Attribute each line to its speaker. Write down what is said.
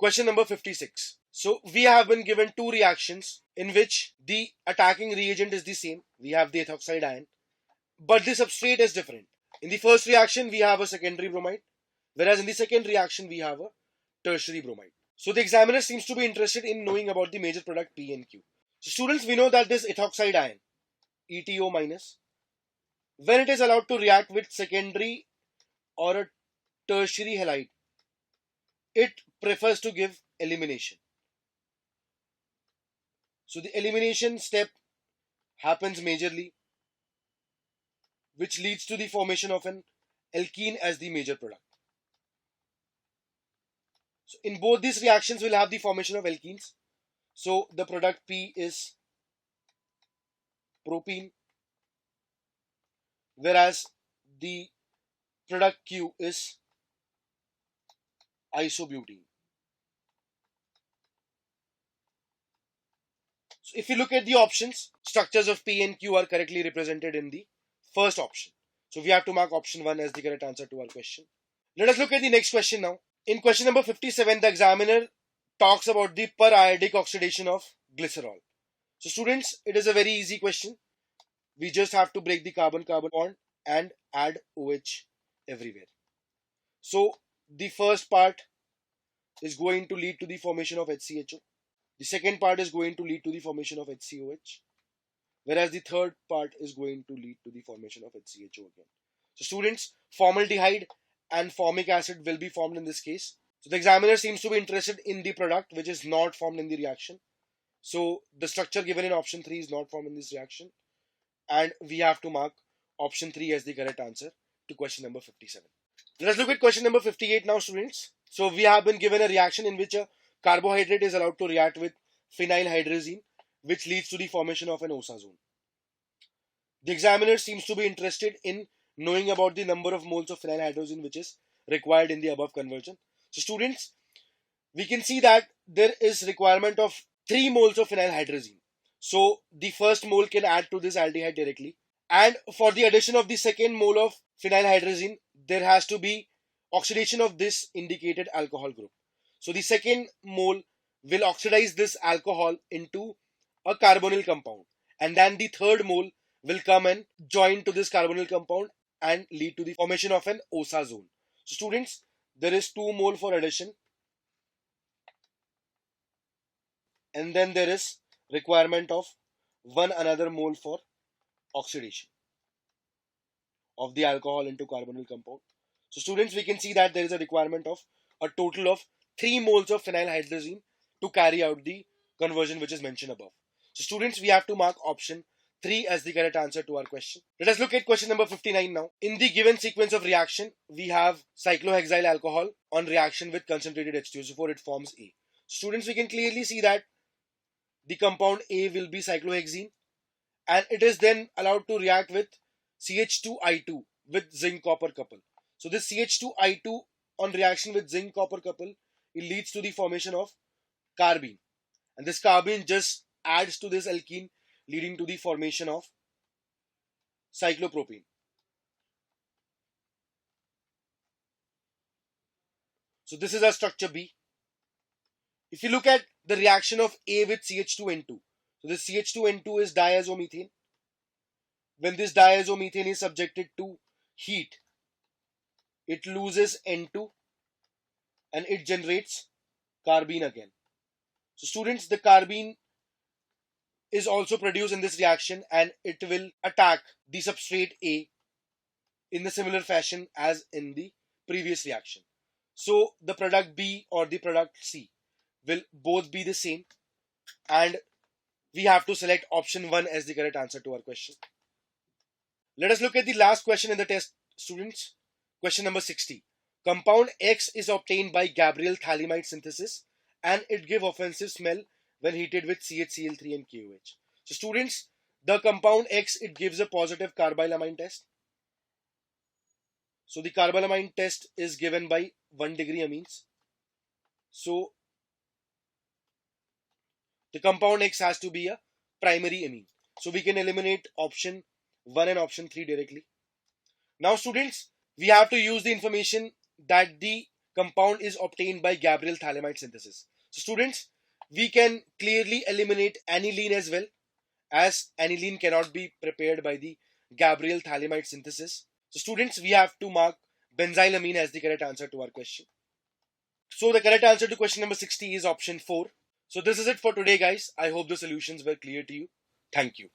Speaker 1: Question number 56. So we have been given two reactions in which the attacking reagent is the same. We have the ethoxide ion, but the substrate is different. In the first reaction, we have a secondary bromide, whereas in the second reaction, we have a tertiary bromide. So the examiner seems to be interested in knowing about the major product P and Q. So students, we know that this ethoxide ion, ETO minus, when it is allowed to react with secondary or a tertiary halide, it prefers to give elimination. So the elimination step happens majorly, which leads to the formation of an alkene as the major product. So in both these reactions, we'll have the formation of alkenes. So the product P is propene, whereas the product Q is isobutene. So if you look at the options, structures of P and Q are correctly represented in the first option. So we have to mark option 1 as the correct answer to our question. Let us look at the next question now. In question number 57, the examiner talks about the periodic oxidation of glycerol. So students, it is a very easy question. We just have to break the carbon-carbon bond and add OH everywhere. So the first part is going to lead to the formation of HCHO. The second part is going to lead to the formation of HCOH, whereas the third part is going to lead to the formation of HCHO again. So students, formaldehyde and formic acid will be formed in this case. So the examiner seems to be interested in the product which is not formed in the reaction. So the structure given in option 3 is not formed in this reaction, and we have to mark option 3 as the correct answer to question number 57. Let us look at question number 58 now, students. So we have been given a reaction in which a carbohydrate is allowed to react with phenylhydrazine, which leads to the formation of an osazone. The examiner seems to be interested in knowing about the number of moles of phenylhydrazine which is required in the above conversion. So students, we can see that there is requirement of 3 moles of phenylhydrazine. So the first mole can add to this aldehyde directly. And for the addition of the second mole of phenylhydrazine, there has to be oxidation of this indicated alcohol group. So the second mole will oxidize this alcohol into a carbonyl compound. And then the third mole will come and join to this carbonyl compound and lead to the formation of an osazone. So students, there is 2 mole for addition. And then there is requirement of 1 another mole for oxidation of the alcohol into carbonyl compound. So students, we can see that there is a requirement of a total of 3 moles of phenylhydrazine to carry out the conversion which is mentioned above. So students, we have to mark option 3 as the correct answer to our question. Let us look at question number 59 now. In the given sequence of reaction, we have cyclohexyl alcohol on reaction with concentrated H2SO4, it forms A. Students, we can clearly see that the compound A will be cyclohexene, and it is then allowed to react with CH2I2 with zinc copper couple. So this CH2I2 on reaction with zinc copper couple, it leads to the formation of carbene, and this carbene just adds to this alkene, leading to the formation of cyclopropene. So this is our structure B. If you look at the reaction of A with CH2N2, so this CH2N2 is diazomethane. When this diazomethane is subjected to heat, it loses N2 and it generates carbene again. So students, the carbene is also produced in this reaction and it will attack the substrate A in the similar fashion as in the previous reaction. So the product B or the product C will both be the same, and we have to select option 1 as the correct answer to our question. Let us look at the last question in the test, students. Question number 60. Compound X is obtained by Gabriel phthalimide synthesis and it gives offensive smell when heated with CHCl3 and KOH. So students, the compound X, it gives a positive carbylamine test. So the carbylamine test is given by 1 degree amines. So the compound X has to be a primary amine. So we can eliminate option 1 and option 3 directly. Now students, we have to use the information that the compound is obtained by Gabriel thalamide synthesis. So students, we can clearly eliminate aniline as well, as aniline cannot be prepared by the Gabriel thalamide synthesis. So students, we have to mark benzylamine as the correct answer to our question. So the correct answer to question number 60 is option 4. So this is it for today, guys. I hope the solutions were clear to you. Thank you.